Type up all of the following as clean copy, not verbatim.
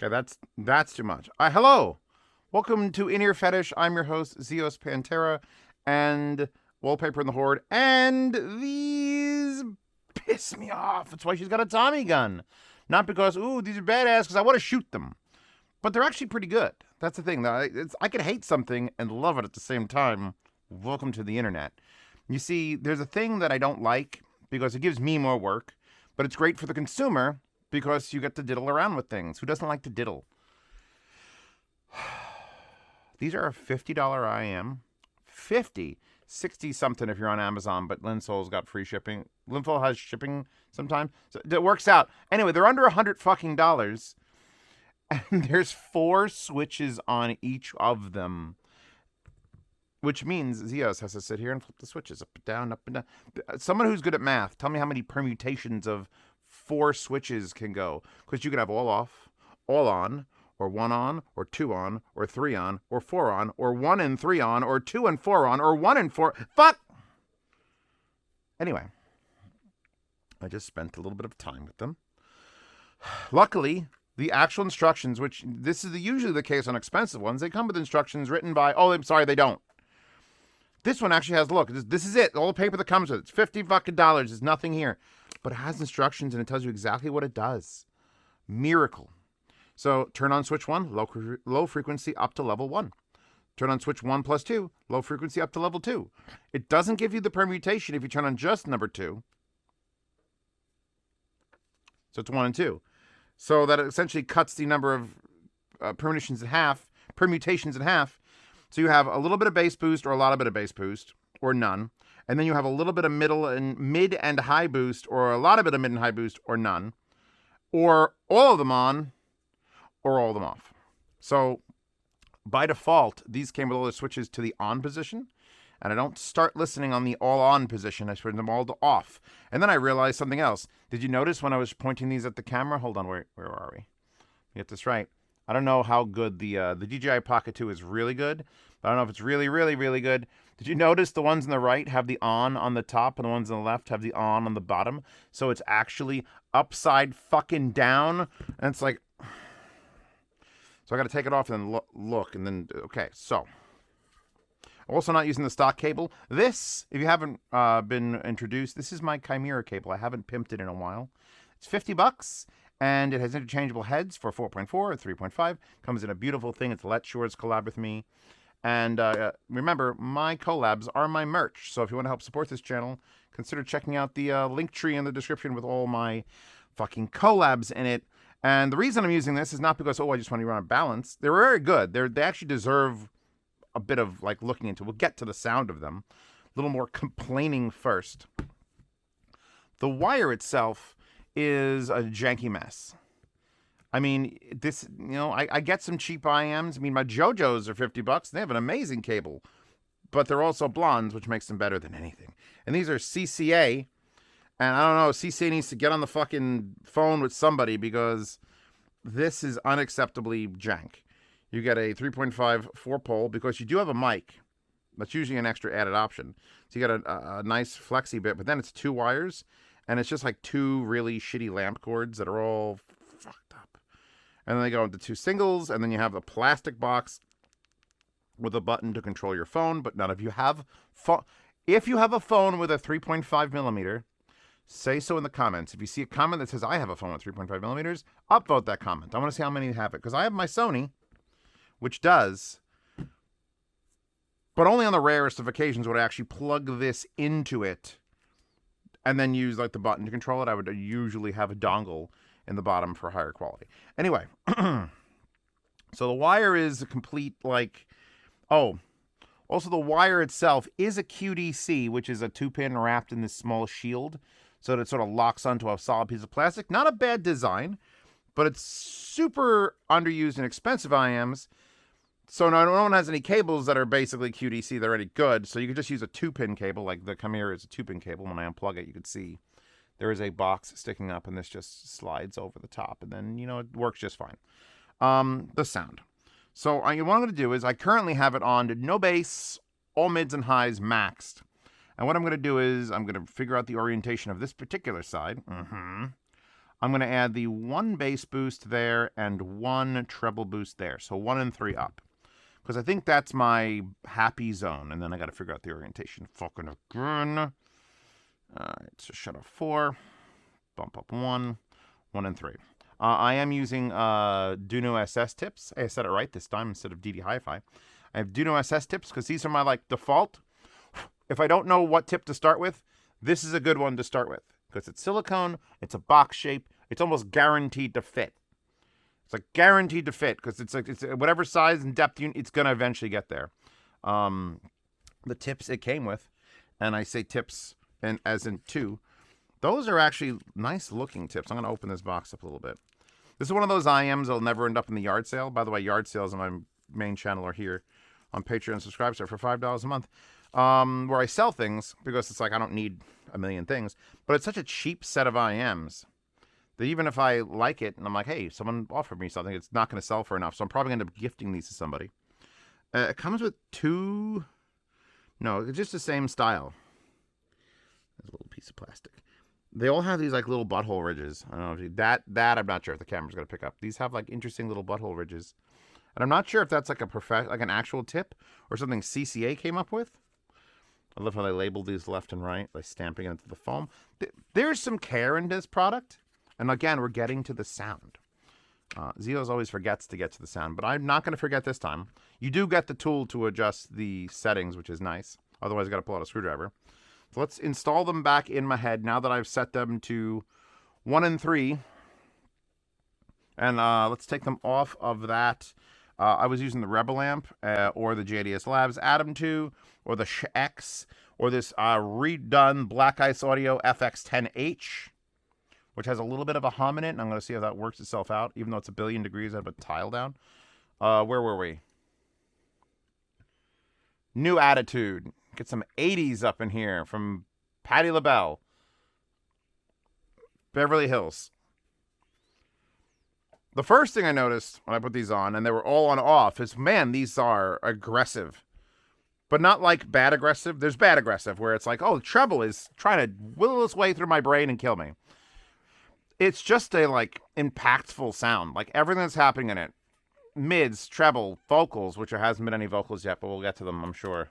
Okay, that's too much. Hello. Welcome to In-Ear Fetish. I'm your host, Zeos Pantera, and Wallpaper in the Horde, and these piss me off. That's why she's got a Tommy gun. Not because, ooh, these are badass, because I want to shoot them. But they're actually pretty good. That's the thing. I could hate something and love it at the same time. Welcome to the internet. You see, there's a thing that I don't like because it gives me more work, but it's great for the consumer because you get to diddle around with things. Who doesn't like to diddle? These are a $50 IEM. 50 60 something if you're on Amazon, but Linsol's got free shipping. Linsol has shipping sometimes. So it works out. Anyway, they're under $100 and there's 4 switches on each of them. Which means Zeos has to sit here and flip the switches up and down, up and down. Someone who's good at math, tell me how many permutations of 4 switches can go. Because you can have all off, all on, or 1 on, or 2 on, or 3 on, or 4 on, or 1 and 3 on, or 2 and 4 on, or 1 and 4. Fuck! Anyway, I just spent a little bit of time with them. Luckily, the actual instructions, which this is usually the case on expensive ones, they come with instructions written by, oh, I'm sorry, they don't. This one actually has, look, this is it. All the paper that comes with it. It's $50 fucking. There's nothing here. But it has instructions and it tells you exactly what it does. Miracle. So turn on switch 1, low frequency up to level 1. Turn on switch 1 plus 2, low frequency up to level 2. It doesn't give you the permutation if you turn on just number 2. So it's 1 and 2. So that essentially cuts the number of permutations in half. So you have a little bit of bass boost or a lot of bit of bass boost or none. And then you have a little bit of mid and high boost or a lot of bit of mid and high boost or none. Or all of them on or all of them off. So by default, these came with all the switches to the on position. And I don't start listening on the all on position. I switch them all to off. And then I realized something else. Did you notice when I was pointing these at the camera? Hold on, where are we? Get this right. I don't know how good the DJI Pocket 2 is really good, but I don't know if it's really, really, really good. Did you notice the ones on the right have the on the top and the ones on the left have the on the bottom? So it's actually upside fucking down. And it's like, so I got to take it off and then look and then, okay, so. Also not using the stock cable. This, if you haven't been introduced, this is my Chimera cable. I haven't pimped it in a while. It's $50. And it has interchangeable heads for 4.4 or 3.5. Comes in a beautiful thing. It's Let Shores collab with me. And remember, my collabs are my merch. So if you want to help support this channel, consider checking out the link tree in the description with all my fucking collabs in it. And the reason I'm using this is not because, I just want to run a balance. They're very good. They actually deserve a bit of like looking into. We'll get to the sound of them. A little more complaining first. The wire itself is a janky mess. I mean, this, I get some cheap IEMs. I mean, my JoJo's are $50. They have an amazing cable, but they're also blondes, which makes them better than anything. And these are CCA, and I don't know, CCA needs to get on the fucking phone with somebody because this is unacceptably jank. You get a 3.5 4-pole because you do have a mic. That's usually an extra added option. So you got a nice flexi bit, but then it's 2 wires. And it's just like 2 really shitty lamp cords that are all fucked up. And then they go into 2 singles, and then you have a plastic box with a button to control your phone. But none of you have if you have a phone with a 3.5 millimeter, say so in the comments. If you see a comment that says I have a phone with 3.5 millimeters, upvote that comment. I want to see how many have it. Because I have my Sony, which does, but only on the rarest of occasions would I actually plug this into it and then use like the button to control it. I would usually have a dongle in the bottom for higher quality. Anyway, so the wire is a complete also the wire itself is a QDC, which is a 2-pin wrapped in this small shield so that it sort of locks onto a solid piece of plastic. Not a bad design, but it's super underused and expensive IEMs. So no one has any cables that are basically QDC. They're already good. So you can just use a 2-pin cable, like the Chimera is a 2-pin cable. When I unplug it, you can see there is a box sticking up, and this just slides over the top. And then, it works just fine. The sound. So what I'm going to do is I currently have it on to no bass, all mids and highs maxed. And what I'm going to do is I'm going to figure out the orientation of this particular side. I'm going to add the 1 bass boost there and 1 treble boost there. So 1 and 3 up. Because I think that's my happy zone. And then I got to figure out the orientation. Fucking again. All right, so shut off 4. Bump up 1. 1 and 3. I am using Duno SS tips. I said it right this time instead of DD Hi-Fi. I have Duno SS tips because these are my like default. If I don't know what tip to start with, this is a good one to start with. Because it's silicone, it's a box shape, it's almost guaranteed to fit. It's like guaranteed to fit because it's whatever size and depth it's gonna eventually get there. The tips it came with, and I say tips and as in 2. Those are actually nice looking tips. I'm gonna open this box up a little bit. This is one of those IEMs that'll never end up in the yard sale. By the way, yard sales on my main channel are here on Patreon. Subscribe for $5 a month. Where I sell things because it's like I don't need a million things, but it's such a cheap set of IEMs that even if I like it and I'm like, hey, someone offered me something, it's not going to sell for enough, so I'm probably going to end up gifting these to somebody. It comes with 2. No, it's just the same style. There's a little piece of plastic. They all have these like little butthole ridges. I don't know if that I'm not sure if the camera's going to pick up. These have like interesting little butthole ridges, and I'm not sure if that's like like an actual tip or something CCA came up with. I love how they label these left and right by stamping it into the foam. There's some care in this product. And again, we're getting to the sound. Zeos always forgets to get to the sound, but I'm not going to forget this time. You do get the tool to adjust the settings, which is nice. Otherwise, I got to pull out a screwdriver. So let's install them back in my head now that I've set them to 1 and 3. And let's take them off of that. I was using the Rebel amp or the JDS Labs Atom 2 or the X or this redone Black Ice Audio FX10H, which has a little bit of a hum in it, and I'm going to see how that works itself out. Even though it's 1,000,000,000 degrees, I have a tile down. Where were we? New Attitude. Get some 80s up in here from Patti LaBelle. Beverly Hills. The first thing I noticed when I put these on, and they were all on off, is, man, these are aggressive. But not like bad aggressive. There's bad aggressive, where it's like, oh, the treble is trying to whittle its way through my brain and kill me. It's just a, like, impactful sound. Like, everything that's happening in it. Mids, treble, vocals, which there hasn't been any vocals yet, but we'll get to them, I'm sure.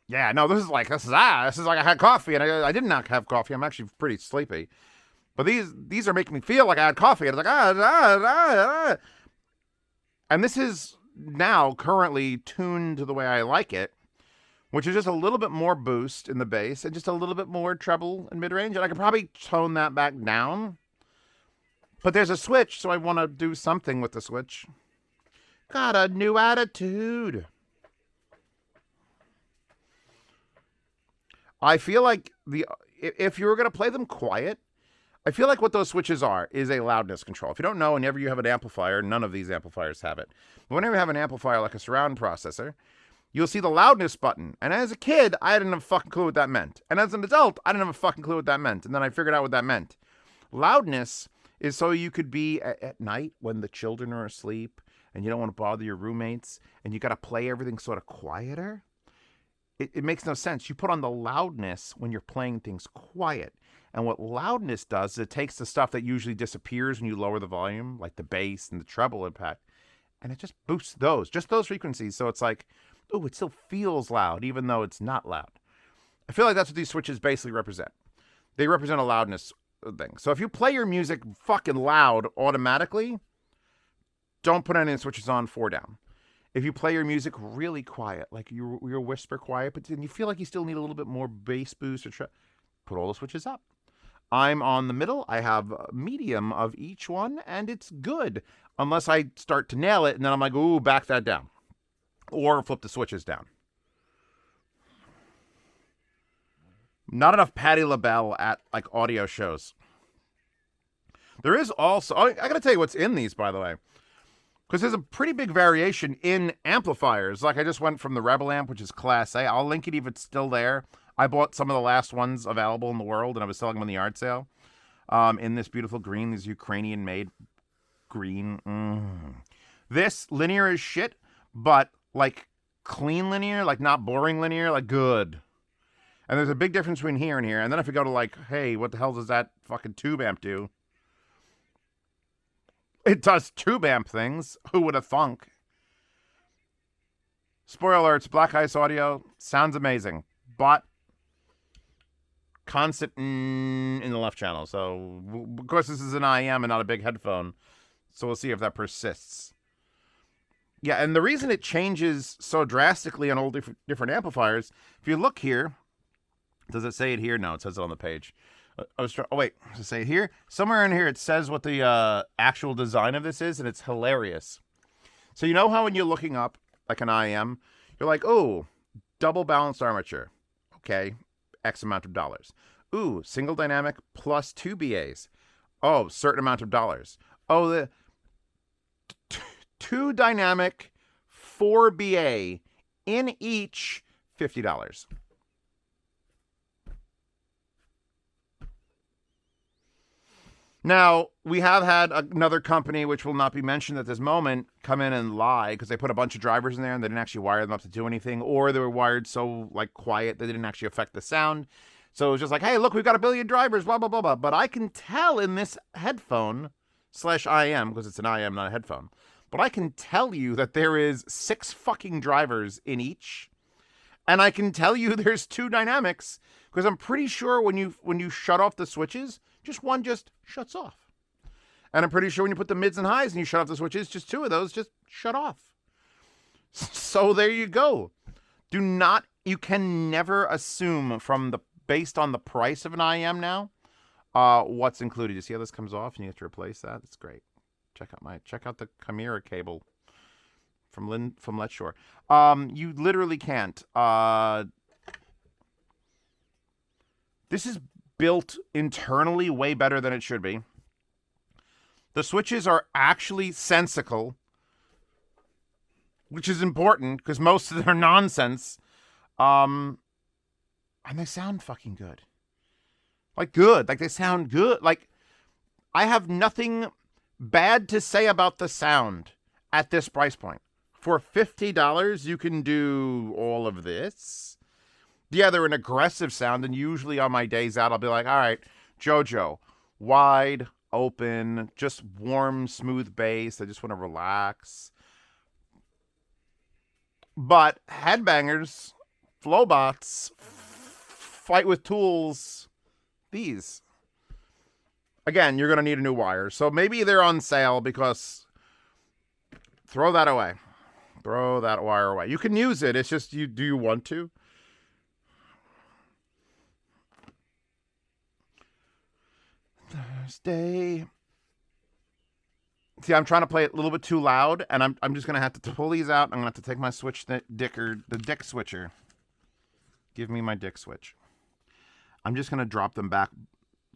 Yeah, no, this is like I had coffee, and I did not have coffee. I'm actually pretty sleepy. But these are making me feel like I had coffee. And it's like, And this is now currently tuned to the way I like it, which is just a little bit more boost in the bass and just a little bit more treble and mid-range. And I could probably tone that back down. But there's a switch, so I want to do something with the switch. Got a new attitude. I feel like if you were going to play them quiet, I feel like what those switches are is a loudness control. If you don't know, whenever you have an amplifier, none of these amplifiers have it. But whenever you have an amplifier like a surround processor, you'll see the loudness button. And as a kid, I didn't have a fucking clue what that meant. And as an adult, I didn't have a fucking clue what that meant. And then I figured out what that meant. Loudness is so you could be at night when the children are asleep and you don't want to bother your roommates and you got to play everything sort of quieter. It makes no sense. You put on the loudness when you're playing things quiet. And what loudness does is it takes the stuff that usually disappears when you lower the volume, like the bass and the treble impact, and it just boosts just those frequencies. So it's like, oh, it still feels loud, even though it's not loud. I feel like that's what these switches basically represent. They represent a loudness thing. So if you play your music fucking loud automatically, don't put any switches on 4 down. If you play your music really quiet, like your whisper quiet, but then you feel like you still need a little bit more bass boost or put all the switches up. I'm on the middle. I have medium of each one, and it's good. Unless I start to nail it, and then I'm like, ooh, back that down. Or flip the switches down. Not enough Patti LaBelle at, like, audio shows. There is also... I gotta tell you what's in these, by the way. Because there's a pretty big variation in amplifiers. Like, I just went from the Rebel amp, which is Class A. I'll link it if it's still there. I bought some of the last ones available in the world, and I was selling them in the yard sale. In this beautiful green, this Ukrainian-made green. This linear is shit, but, like, clean linear, like, not boring linear, like, good. And there's a big difference between here and here. And then if we go to like, hey, what the hell does that fucking tube amp do? It does tube amp things. Who would have thunk? Spoiler alerts, Black Ice Audio sounds amazing, but constant in the left channel. So, of course, this is an IEM and not a big headphone. So we'll see if that persists. Yeah, and the reason it changes so drastically on all different amplifiers, if you look here, does it say it here? No, it says it on the page. Does it say it here? Somewhere in here it says what the actual design of this is, and it's hilarious. So you know how when you're looking up like an IEM, you're like, oh, double balanced armature. Okay, X amount of dollars. Ooh, single dynamic plus 2 BAs. Oh, certain amount of dollars. Oh, the 2 dynamic, 4 BA in each, $50. Now, we have had another company, which will not be mentioned at this moment, come in and lie because they put a bunch of drivers in there and they didn't actually wire them up to do anything, or they were wired so like quiet they didn't actually affect the sound. So it was just like, hey, look, we've got 1 billion drivers, blah, blah, blah, blah. But I can tell in this headphone / IEM, because it's an IEM, not a headphone, but I can tell you that there is 6 fucking drivers in each. And I can tell you there's 2 dynamics, because I'm pretty sure when you shut off the switches, just one just shuts off. And I'm pretty sure when you put the mids and highs and you shut off the switches, just 2 of those just shut off. So there you go. You can never assume based on the price of an IEM now, what's included. You see how this comes off and you have to replace that? It's great. Check out the Chimera cable from Let's Shore. You literally can't. This is built internally way better than it should be. The switches are actually sensical, which is important because most of them are nonsense. And they sound fucking good. Like good. Like they sound good. Like I have nothing bad to say about the sound at this price point. For $50, you can do all of this. Yeah, they're an aggressive sound, and usually on my days out, I'll be like, all right, JoJo, wide, open, just warm, smooth bass. I just want to relax. But headbangers, flowbots, fight with tools, these. Again, you're going to need a new wire. So maybe they're on sale because throw that away. Throw that wire away. You can use it. It's just, do you want to? Thursday. See, I'm trying to play it a little bit too loud, and I'm just going to have to pull these out. I'm going to have to take my the dick switcher. Give me my dick switch. I'm just going to drop them back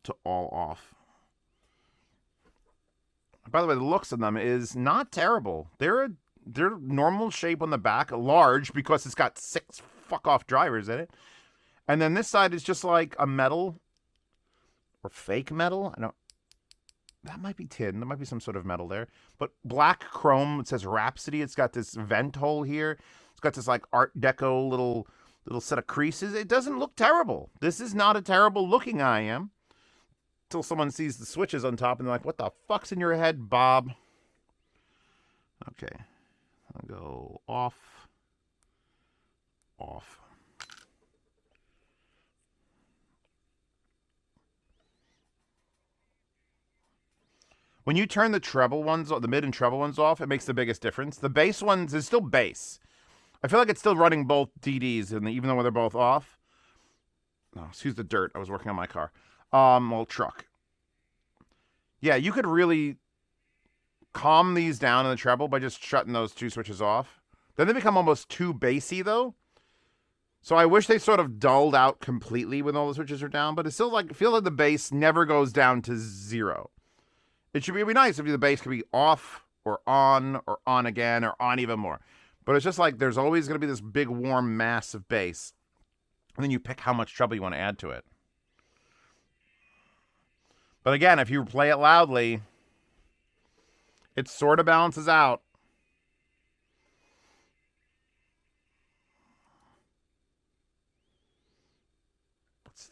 to all off. By the way, the looks of them is not terrible. They're normal shape on the back, large because it's got 6 fuck off drivers in it. And then this side is just like a metal or fake metal. That might be tin. There might be some sort of metal there. But black chrome, it says Rhapsody. It's got this vent hole here. It's got this like Art Deco little set of creases. It doesn't look terrible. This is not a terrible looking IEM. Until someone sees the switches on top and they're like, what the fuck's in your head, Bob? Okay. I'll go off. Off. When you turn the treble ones, the mid and treble ones off, it makes the biggest difference. The bass ones is still bass. I feel like it's still running both DDs, and even though they're both off. No, excuse the dirt. I was working on my car. Well, truck. Yeah, you could really calm these down in the treble by just shutting those 2 switches off. Then they become almost too bassy, though. So I wish they sort of dulled out completely when all the switches are down, but it's still like, I feel like the bass never goes down to 0. It'd be nice if the bass could be off or on again or on even more. But it's just like there's always going to be this big warm mass of bass. And then you pick how much treble you want to add to it. But again, if you play it loudly, it sort of balances out.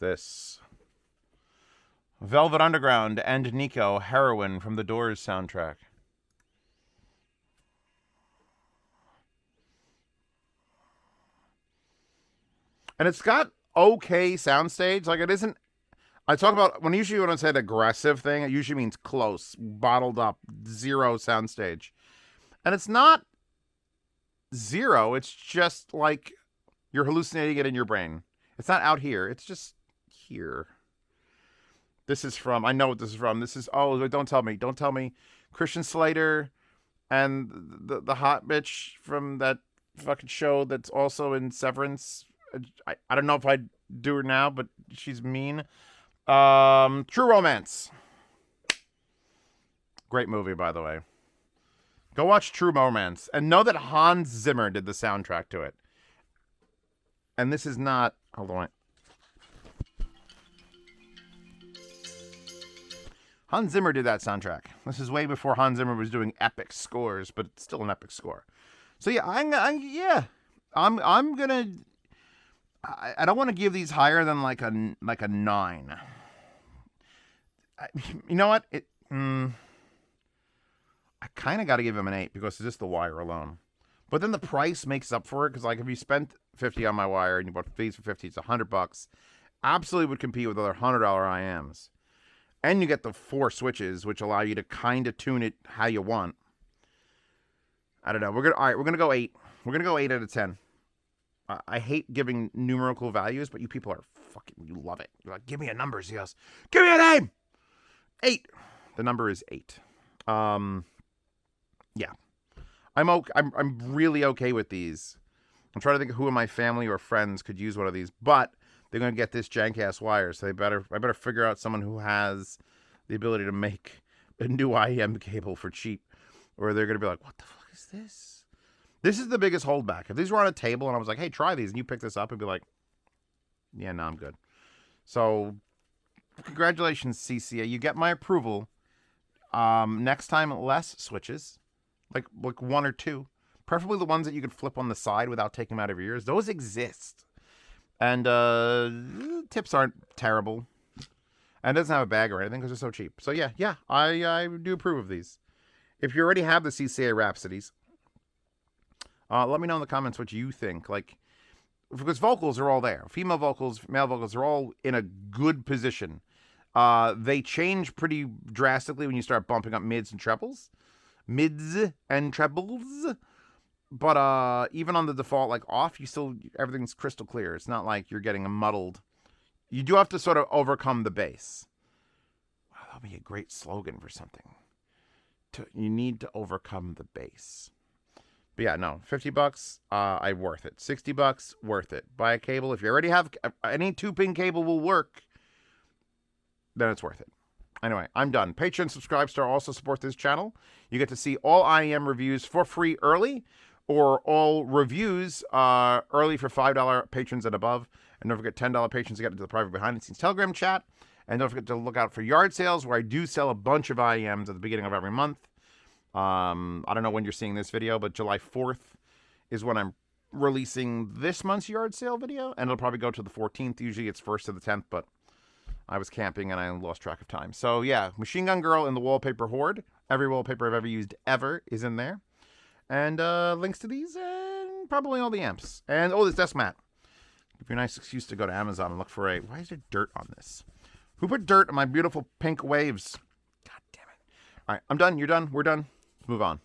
this? Velvet Underground and Nico, Heroin from the Doors soundtrack. And it's got okay soundstage. Like, it isn't... I talk about... when I say the aggressive thing, it usually means close, bottled up, zero soundstage. And it's not zero. It's just like you're hallucinating it in your brain. It's not out here. It's just here. This is from... I know what this is from. This is... oh, don't tell me. Don't tell me. Christian Slater and the hot bitch from that fucking show that's also in Severance. I don't know if I'd do her now, but she's mean. True Romance. Great movie, by the way. Go watch True Romance. And know that Hans Zimmer did the soundtrack to it. And this is not... hold on. Hans Zimmer did that soundtrack. This is way before Hans Zimmer was doing epic scores, but it's still an epic score. So yeah, I'm gonna... I don't want to give these higher than like a 9. You know what? I kind of got to give him an 8 because it's just the wire alone. But then the price makes up for it, because like if you spent $50 on my wire and you bought fees for $50, it's $100. Absolutely would compete with other $100 IMs. And you get the 4 switches, which allow you to kind of tune it how you want. I don't know. We're gonna go 8. We're gonna go 8 out of 10. I hate giving numerical values, but you people are fucking... you love it. You're like, give me a number, Zios. Give me a name! 8. The number is 8. Yeah. I'm really okay with these. I'm trying to think of who in my family or friends could use one of these, but they're going to get this jank-ass wire, so I better figure out someone who has the ability to make a new IEM cable for cheap, or they're going to be like, what the fuck is this? This is the biggest holdback. If these were on a table and I was like, hey, try these, and you pick this up, I'd be like, yeah, no, I'm good. So, congratulations, CCA. You get my approval. Next time, less switches. Like 1 or 2. Preferably the ones that you could flip on the side without taking them out of your ears. Those exist. And tips aren't terrible. And it doesn't have a bag or anything because they're so cheap. So, yeah, I do approve of these. If you already have the CCA Rhapsodies, let me know in the comments what you think. Like, because vocals are all there. Female vocals, male vocals are all in a good position. They change pretty drastically when you start bumping up mids and trebles. But even on the default, like off, everything's crystal clear. It's not like you're getting muddled. You do have to sort of overcome the bass. Wow, that'll be a great slogan for something. You need to overcome the bass. But yeah, no, $50, worth it. $60, worth it. Buy a cable. If you already have any 2-pin cable will work, then it's worth it. Anyway, I'm done. Patreon Subscribestar also support this channel. You get to see all IEM reviews for free early, or all reviews early for $5 patrons and above. And don't forget, $10 patrons to get into the private behind-the-scenes Telegram chat. And don't forget to look out for yard sales, where I do sell a bunch of IEMs at the beginning of every month. I don't know when you're seeing this video, but July 4th is when I'm releasing this month's yard sale video, and it'll probably go to the 14th. Usually it's 1st to the 10th, but I was camping and I lost track of time. So yeah, Machine Gun Girl in the wallpaper hoard. Every wallpaper I've ever used ever is in there. And links to these and probably all the amps. And this desk mat. Give you a nice excuse to go to Amazon and look for why is there dirt on this? Who put dirt on my beautiful pink waves? God damn it. All right, I'm done. You're done. We're done. Let's move on.